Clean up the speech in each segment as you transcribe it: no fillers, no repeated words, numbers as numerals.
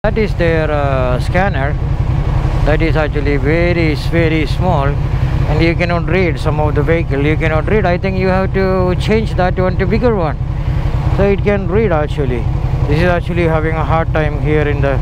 That is their scanner. That is actually very small, and you cannot read some of the vehicle. You cannot read. I think you have to change that one to bigger one, so it can read actually. This is actually having a hard time here in the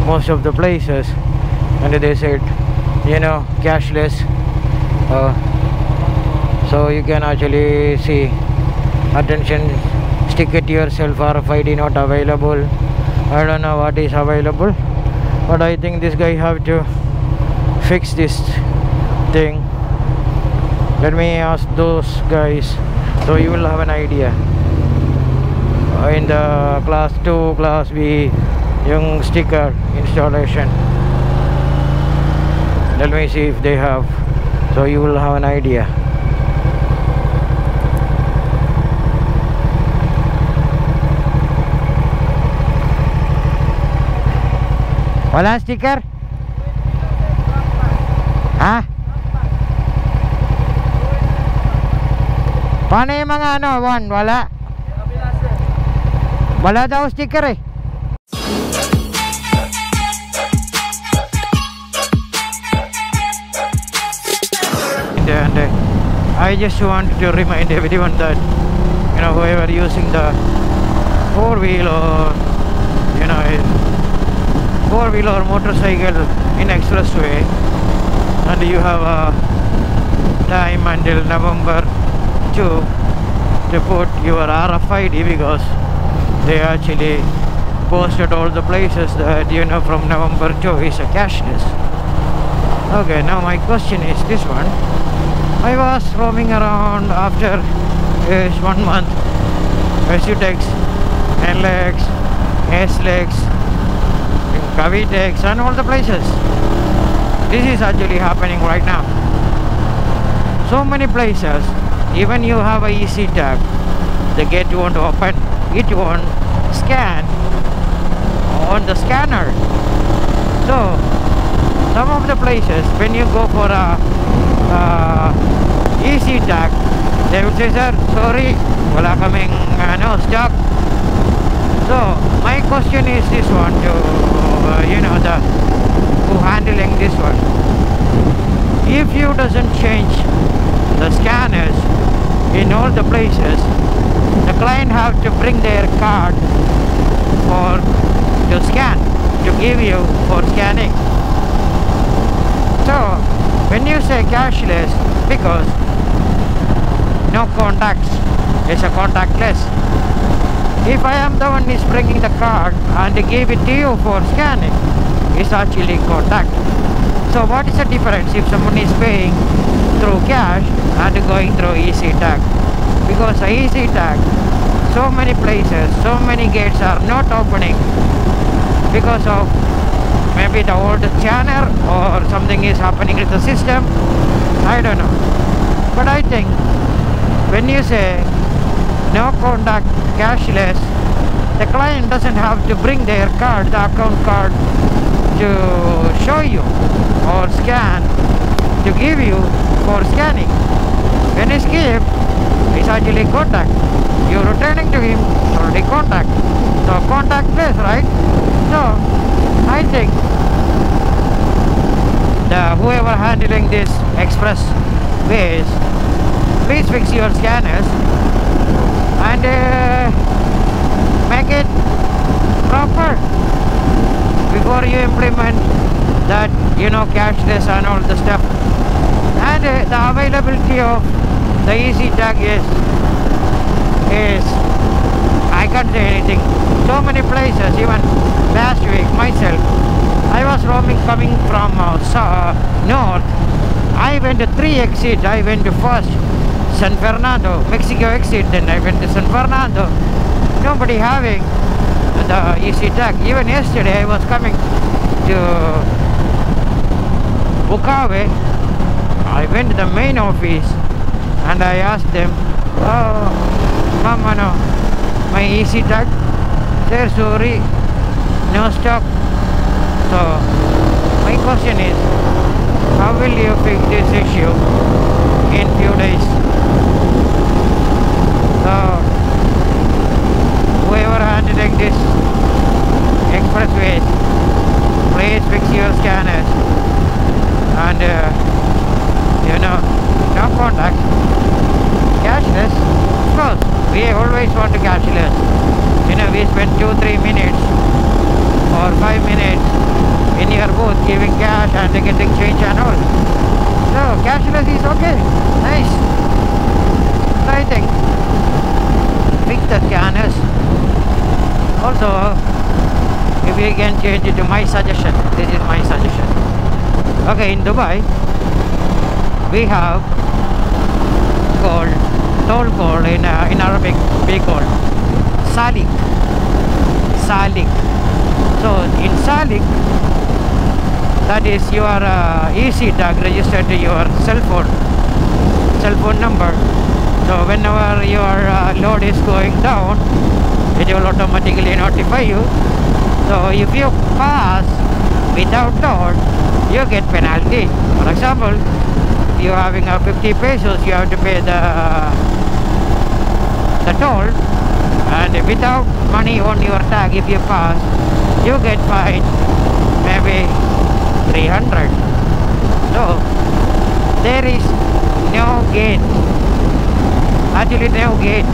most of the places, and they said, you know, cashless. So you can actually see, attention, sticker to yourself, Rfid not available. I don't know what is available, but I think this guy have to fix this thing. Let me ask those guys, so you will have an idea. In the class 2, class B, yung sticker installation. Let me see if they have, so you will have an idea. Wala sticker? Ha? Paano yung mga ano, Juan? Wala? Wala daw sticker eh. And I just want to remind everyone that, you know, whoever using the 4-wheel or, you know, 4-wheel or motorcycle in Expressway, and you have a time until November 2 to put your Rfid, because they actually posted all the places that, you know, from November 2 is a cashless. Okay, now my question is this one. I was roaming around after 1 month, SUTEX, NLEX, SLEX, Kavitex, and all the places. This is actually happening right now. So many places, even you have a easy tag, the gate won't open, it won't scan on the scanner. So some of the places, when you go for a easy tag, they would say, sir, sorry, wala kaming stock. So my question is this one to you know, the who handling this one. If you doesn't change the scanners in all the places, the client have to bring their card for to scan, to give you for scanning. So when you say cashless, because no contacts, it's a contactless. If I am the one is bringing the card and give it to you for scanning, it's actually contact. So what is the difference if someone is paying through cash and going through easy tag? Because the easy tag, so many places, so many gates are not opening because of maybe the old scanner or something is happening with the system. I don't know. But I think when you say no contact, cashless, the client doesn't have to bring their card, the account card, to show you or scan to give you for scanning. When it's give, it's actually contact. You're returning to him, already contact. So contactless, right? So I think the whoever handling this Expressways, please fix your scanners and make it proper before you implement that, you know, cashless and all the stuff. And the availability of the easy tag is I can't say anything. So many places, even last week myself, I was roaming coming from north. I went to 3 exits. I went to first San Fernando, Mexico exit, then I went to San Fernando. Nobody having the easy tag. Even yesterday I was coming to Bukawe. I went to the main office and I asked them, oh, mama, no, my easy tag, they're sorry, no stock. So my question is, how will you fix this issue in few days? So whoever handling this Expressway, booth giving cash and getting change and all. So cashless is okay, nice. So I think fix the scanners. Also, if you can change it to my suggestion, this is my suggestion. Okay, in Dubai we have called toll called in Arabic we call Salik. Salik. So in Salik, that is your easy tag registered to your cell phone number. So whenever your load is going down, it will automatically notify you. So if you pass without load, you get penalty. For example, you having a 50 pesos, you have to pay the toll, and without money on your tag, if you pass, you get fined maybe 300. So there is no gain, actually no gain.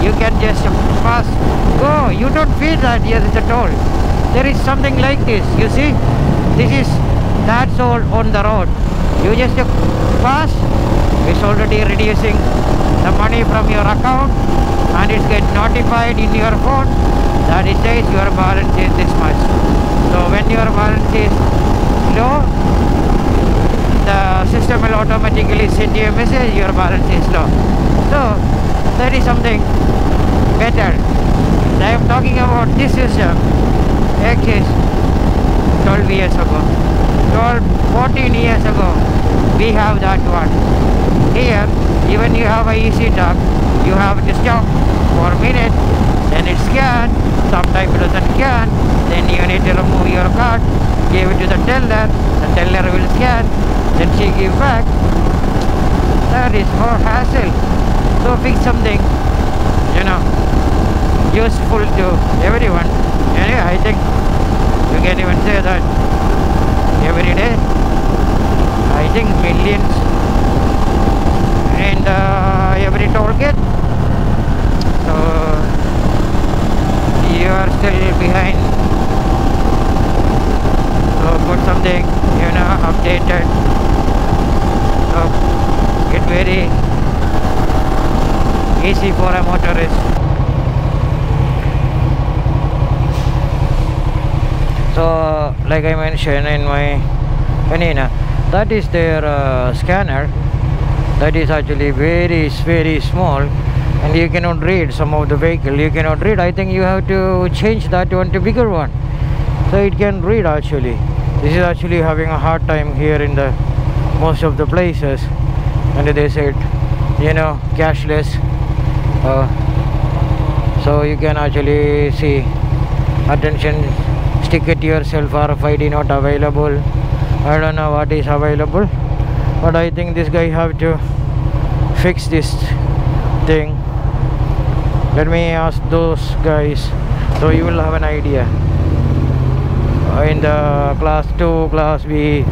You can just pass, go, you don't feel that here is a toll. There is something like this, you see, this is, that's all on the road. You just pass, it's already reducing the money from your account, and it gets notified in your phone that it says your balance is this much. So when your balance is low, the system will automatically send you a message your balance is low. So that is something better. I am talking about this system exists 12 years ago, 14 years ago. We have that one. Here, even you have a easy tag, you have to stop for a minute, then it scans. Sometimes it doesn't scan, then you need to remove your card, give it to the teller will scan, then she give back. That is more hassle. So fix something, you know, useful to everyone. Anyway, I think you can even say that every day, I think millions in every toll gate. So you are still behind. So put something, you know, updated. So get very easy for a motorist. So like I mentioned in my Panina, that is their scanner. That is actually very small, and you cannot read some of the vehicle. You cannot read. I think you have to change that one to bigger one, so it can read actually. This is actually having a hard time here in the most of the places, and they said, you know, cashless. So you can actually see, attention, stick it yourself, Rfid not available. I don't know what is available, but I think this guy have to fix this thing. Let me ask those guys, so you will have an idea. In the class 2, class B,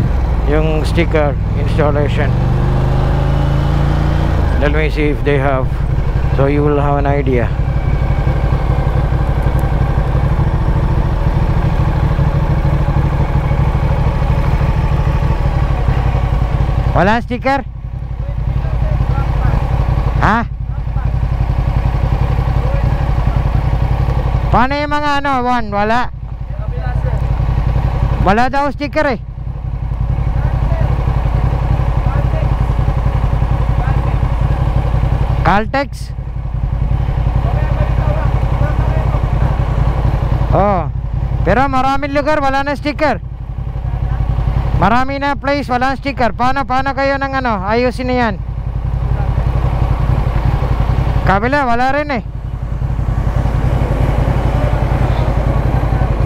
yung sticker installation, let me see if they have, so you will have an idea. Wala sticker? Ha? Paano yung mga ano, one? Wala? Wala daw sticker eh. Caltex? Oh, pero maraming lugar wala na sticker. Marami na place walang sticker. Paano kayo ng ano, ayusin na yan? Kabila wala rin eh.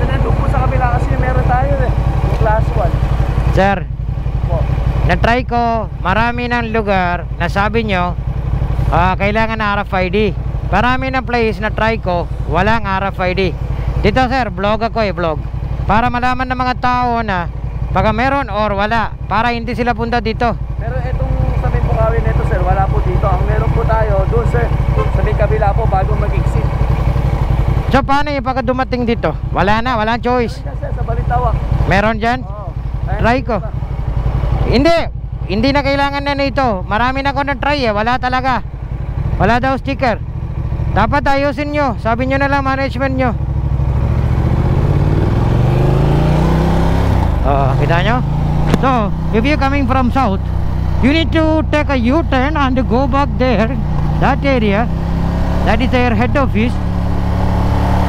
Nandun po sa kabila kasi meron tayo eh, class 1. Sir, na-try ko marami ng lugar na sabi nyo kailangan na RFID. Marami ng place na try ko walang RFID. Dito sir, vlog ako eh, vlog, para malaman ng mga tao na baka meron or wala, para hindi sila punta dito. Pero itong sa may Bukawin nito sir, wala po dito. Ang meron po tayo doon sir, sa may kabila po bago mag-exit. So paano yung pagka dumating dito? Wala na, walang choice. Meron dyan sir, sa Balintawak. Meron dyan? Oo. Try ko. Hindi na kailangan na nito. Marami na ko na try eh. Wala talaga. Wala daw sticker. Dapat ayusin nyo. Sabi nyo na lang management nyo. Kita nyo? So, if you're coming from south, you need to take a U-turn and go back there. That area. That is their head office.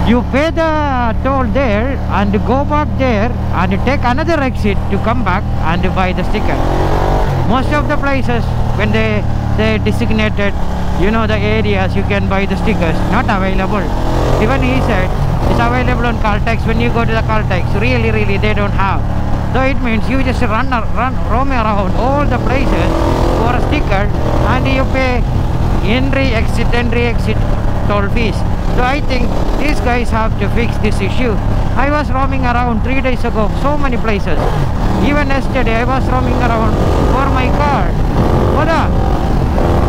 You pay the toll there and go back there and take another exit to come back and buy the sticker. Most of the places when they designated, you know, the areas you can buy the stickers, not available. Even he said it's available on Caltex. When you go to the Caltex, really they don't have. So it means you just roam around all the places for a sticker and you pay entry exit toll fees. So I think these guys have to fix this issue. I was roaming around 3 days ago, so many places. Even yesterday I was roaming around for my car. Voila.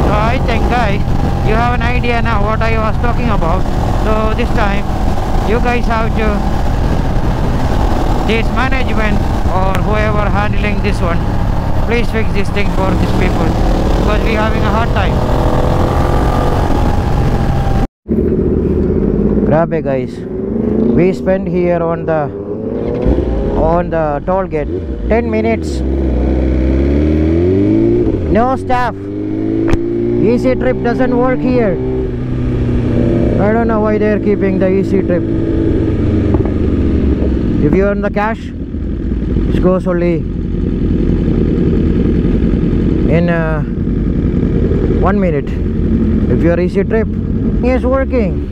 So I think guys, you have an idea now what I was talking about. So this time you guys have to, this management or whoever handling this one, please fix this thing for these people, because we're having a hard time. Grabe guys, we spent here on the toll gate 10 minutes. No staff. Easy trip doesn't work here. I don't know why they're keeping the easy trip. If you earn the cash, it goes only in 1 minute. If your easy trip is working,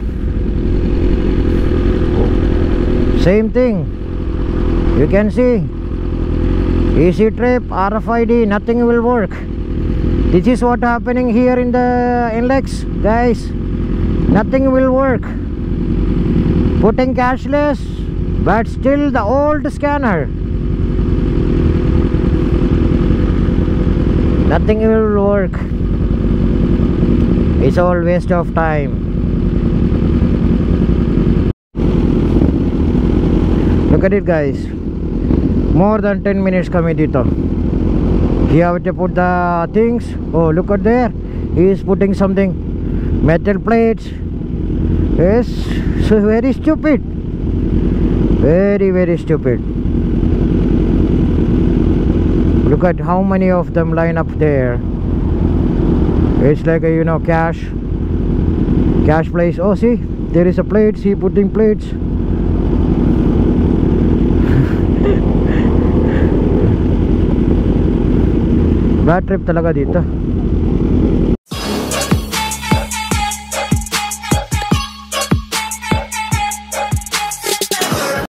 same thing. You can see easy trip, RFID, nothing will work. This is what happening here in the index, guys. Nothing will work. Putting cashless, but still the old scanner. Nothing will work. It's all waste of time. Look at it guys, more than 10 minutes kami dito. You have to put the things. Oh, look at there, he is putting something, metal plates. Yes, so very stupid, very stupid. Look at how many of them line up there. It's like a, you know, cash place. Oh, see, there is a plate. See, putting plates. Bad trip talaga dito.